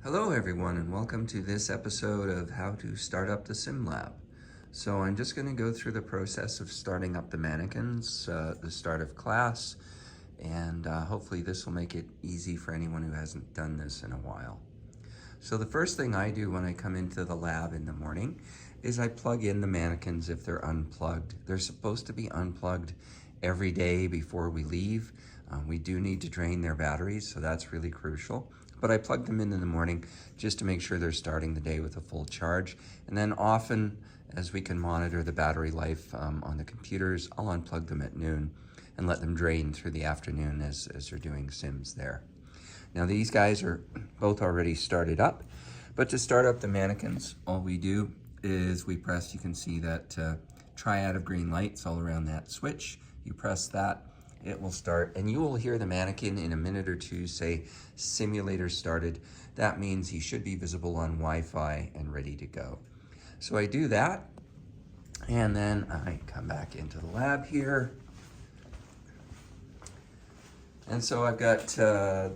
Hello everyone, and welcome to this episode of How to Start Up the Sim Lab. So I'm just going to go through the process of starting up the mannequins, the start of class, and hopefully this will make it easy for anyone who hasn't done this in a while. So the first thing I do when I come into the lab in the morning is I plug in the mannequins if they're unplugged. They're supposed to be unplugged every day before we leave. We do need to drain their batteries, so that's really crucial. But I plug them in the morning just to make sure they're starting the day with a full charge. And then often, as we can monitor the battery life on the computers, I'll unplug them at noon and let them drain through the afternoon as they're doing sims there. Now these guys are both already started up, but to start up the mannequins, all we do is we press, you can see that triad of green lights all around that switch. You press that, it will start, and you will hear the mannequin in a minute or two say, simulator started. That means he should be visible on Wi-Fi and ready to go. So I do that, and then I come back into the lab here. And so I've got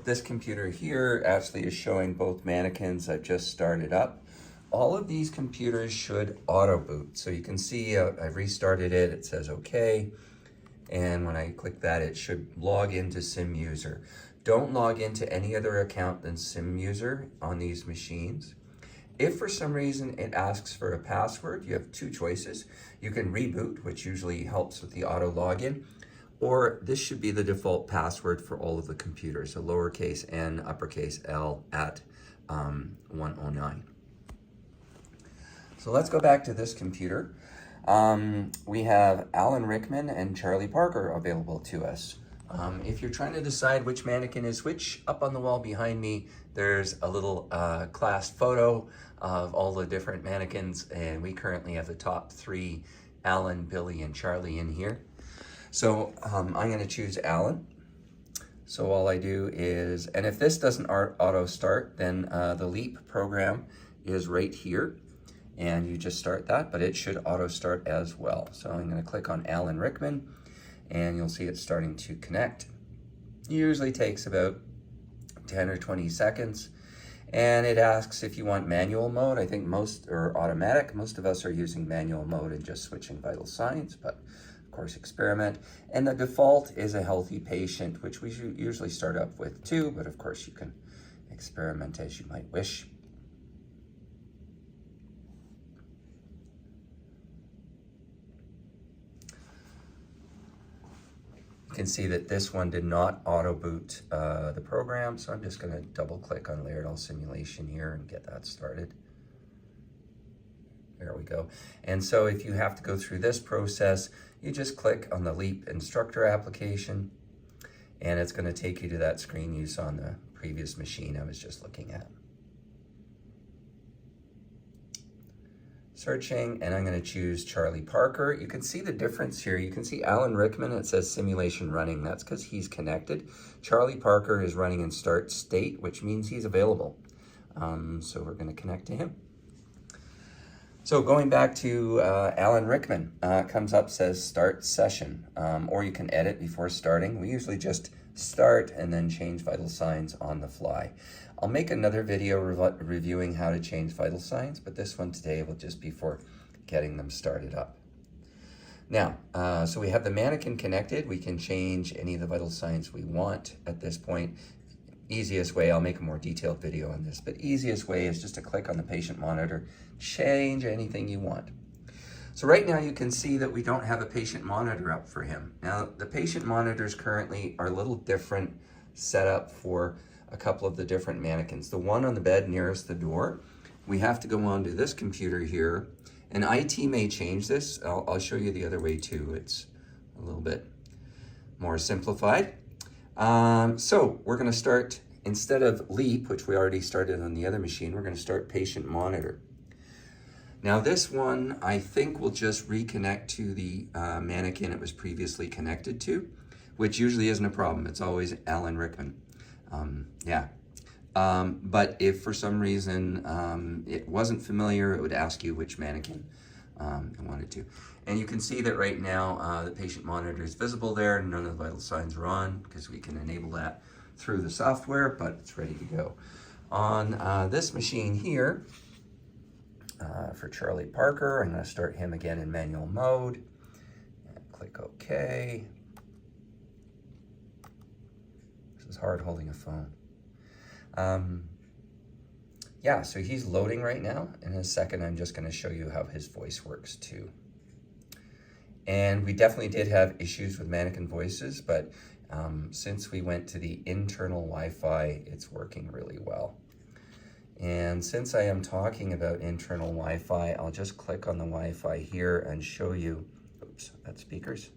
this computer here actually is showing both mannequins I've just started up. All of these computers should auto boot. So you can see I've restarted it, it says okay. And when I click that, it should log into SimUser. Don't log into any other account than SimUser on these machines. If for some reason it asks for a password, you have two choices. You can reboot, which usually helps with the auto login, or this should be the default password for all of the computers, so lowercase n, uppercase L at 109. So let's go back to this computer. We have Alan Rickman and Charlie Parker available to us. If you're trying to decide which mannequin is which, up on the wall behind me, there's a little class photo of all the different mannequins, and we currently have the top three, Alan, Billy, and Charlie in here. So I'm going to choose Alan. So all I do is, and if this doesn't auto start, then the Leap program is right here. And you just start that, but it should auto start as well. So I'm going to click on Alan Rickman, and you'll see it's starting to connect. It usually takes about 10 or 20 seconds. And it asks if you want manual mode. I think or automatic. Most of us are using manual mode and just switching vital signs, but of course experiment. And the default is a healthy patient, which we usually start up with too, but of course you can experiment as you might wish. You can see that this one did not auto boot the program, so I'm just going to double click on Layered All Simulation here and get that started. There we go. And so if you have to go through this process, you just click on the Leap Instructor application, and it's going to take you to that screen you saw on the previous machine I was just looking at. Searching, and I'm going to choose Charlie Parker. You can see the difference here. You can see Alan Rickman, it says simulation running. That's because he's connected. Charlie Parker is running in start state, which means he's available. So we're going to connect to him. So going back to Alan Rickman, comes up, says start session, or you can edit before starting. We usually just start and then change vital signs on the fly. I'll make another video reviewing how to change vital signs, but this one today will just be for getting them started up. Now, so we have the mannequin connected. We can change any of the vital signs we want at this point. Easiest way, I'll make a more detailed video on this, but easiest way is just to click on the patient monitor, change anything you want. So right now you can see that we don't have a patient monitor up for him. Now the patient monitors currently are a little different setup for a couple of the different mannequins. The one on the bed nearest the door, we have to go onto this computer here, and IT may change this. I'll show you the other way too. It's a little bit more simplified. So we're going to start, instead of Leap, which we already started on the other machine, we're going to start patient monitor. Now this one, I think will just reconnect to the mannequin it was previously connected to, which usually isn't a problem. It's always Alan Rickman. But if for some reason it wasn't familiar, it would ask you which mannequin you wanted to. And you can see that right now the patient monitor is visible there. None of the vital signs are on because we can enable that through the software, but it's ready to go. On this machine here, for Charlie Parker, I'm going to start him again in manual mode. And click OK. This is hard holding a phone. Yeah, so he's loading right now. In a second, I'm just going to show you how his voice works too. And we definitely did have issues with mannequin voices, but since we went to the internal Wi-Fi, it's working really well. And since I am talking about internal Wi-Fi, I'll just click on the Wi-Fi here and show you, oops, that's speakers.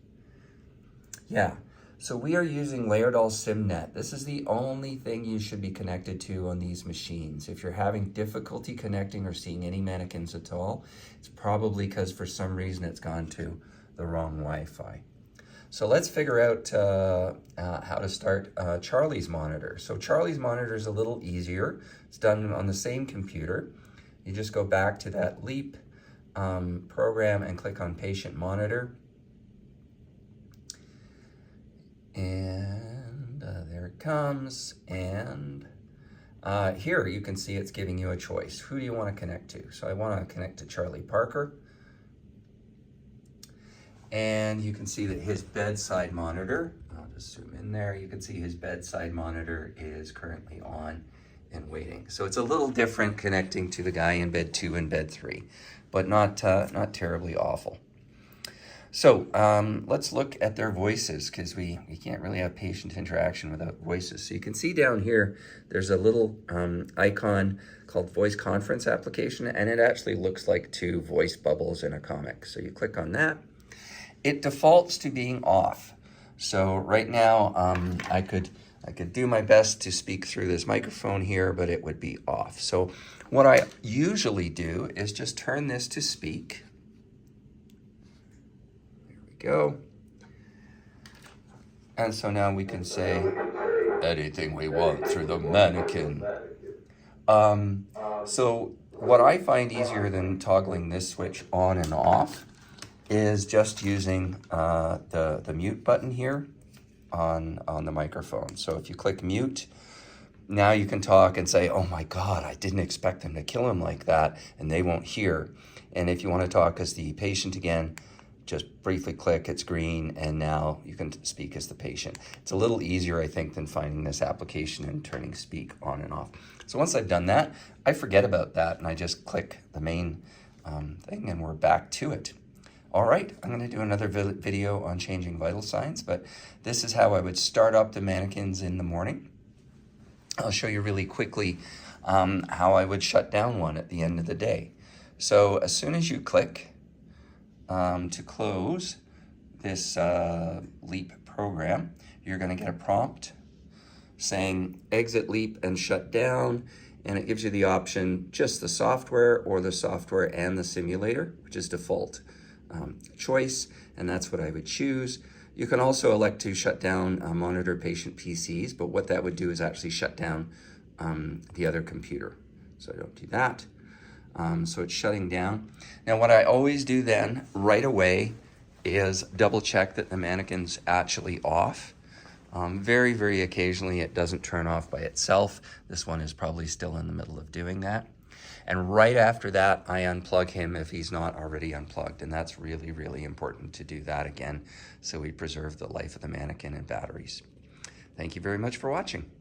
Yeah, so we are using Layerdal SimNet. This is the only thing you should be connected to on these machines. If you're having difficulty connecting or seeing any mannequins at all, it's probably because for some reason it's gone to the wrong Wi-Fi. So let's figure out how to start Charlie's monitor. So Charlie's monitor is a little easier. It's done on the same computer. You just go back to that LEAP program and click on Patient Monitor. And there it comes. And here you can see it's giving you a choice. Who do you want to connect to? So I want to connect to Charlie Parker. And you can see that his bedside monitor, I'll just zoom in there, you can see his bedside monitor is currently on and waiting. So it's a little different connecting to the guy in bed 2 and bed 3, but not terribly awful. So let's look at their voices, because we can't really have patient interaction without voices. So you can see down here, there's a little icon called Voice Conference Application, and it actually looks like 2 voice bubbles in a comic. So you click on that. It defaults to being off. So right now, I could do my best to speak through this microphone here, but it would be off. So what I usually do is just turn this to speak. There we go. And so now we can say anything we want through the mannequin. So what I find easier than toggling this switch on and off is just using the mute button here on the microphone. So if you click mute, now you can talk and say, oh my God, I didn't expect them to kill him like that, and they won't hear. And if you want to talk as the patient again, just briefly click, it's green, and now you can speak as the patient. It's a little easier, I think, than finding this application and turning speak on and off. So once I've done that, I forget about that, and I just click the main thing, and we're back to it. All right, I'm going to do another video on changing vital signs, but this is how I would start up the mannequins in the morning. I'll show you really quickly how I would shut down one at the end of the day. So as soon as you click to close this LEAP program, you're going to get a prompt saying exit LEAP and shut down, and it gives you the option just the software or the software and the simulator, which is default choice, and that's what I would choose. You can also elect to shut down monitor patient PCs, but what that would do is actually shut down the other computer. So I don't do that. So it's shutting down. Now what I always do then right away is double check that the mannequin's actually off. Very, very occasionally it doesn't turn off by itself. This one is probably still in the middle of doing that. And right after that, I unplug him if he's not already unplugged. And that's really, really important to do that again, so we preserve the life of the mannequin and batteries. Thank you very much for watching.